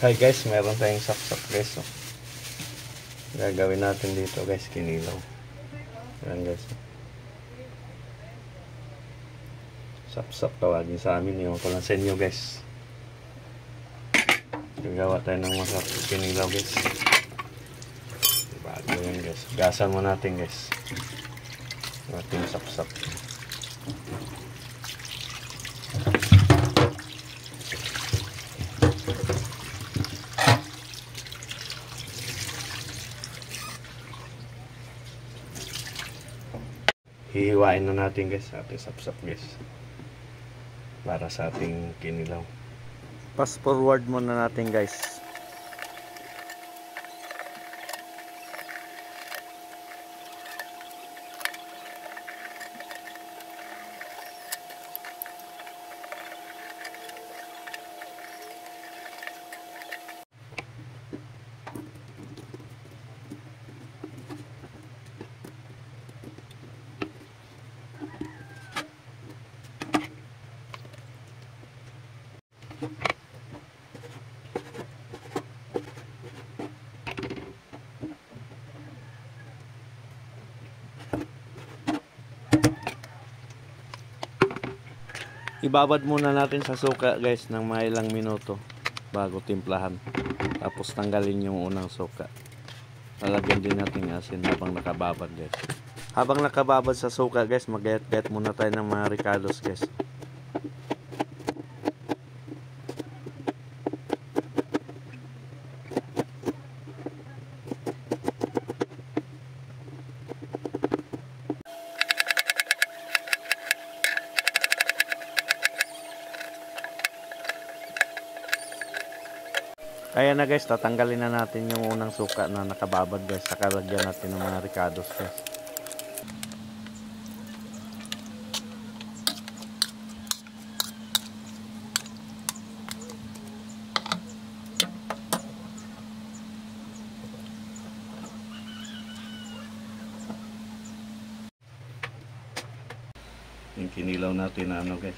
Hi guys, meron tayong sapsap guys. So, gagawin natin dito guys, kinilaw. Ayan guys. Sapsap tawagin sa amin, yung ko lang sa inyo guys. Gagawa tayo ng masarap kinilaw guys. Bago yan guys. Gasan mo natin guys. Ating sapsap. Hihiwain na natin guys ating sapsap guys para sa ating kinilaw. Fast forward muna natin guys. Ibabad muna natin sa suka guys ng mga ilang minuto bago timplahan. Tapos tanggalin yung unang suka. Lalagyan din natin asin habang nakababad guys. Habang nakababad sa suka guys, mag-gayat-gayat muna tayo ng mga ricados guys. Kaya na guys, tatanggalin na natin yung unang suka na nakababad guys. Saka lagyan natin ng mga ricados guys. Yung kinilaw natin na ano guys.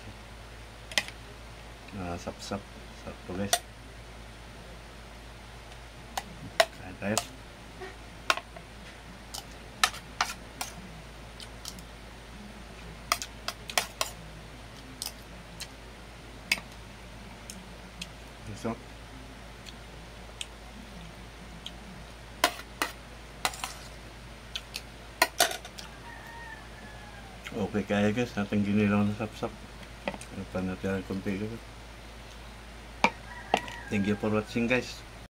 Sapsap. Sakto guys. Tayo. So. Okay kaya guys, natin ginilaw na sapsap. Ano pa natin ang konti guys. Thank you for watching guys.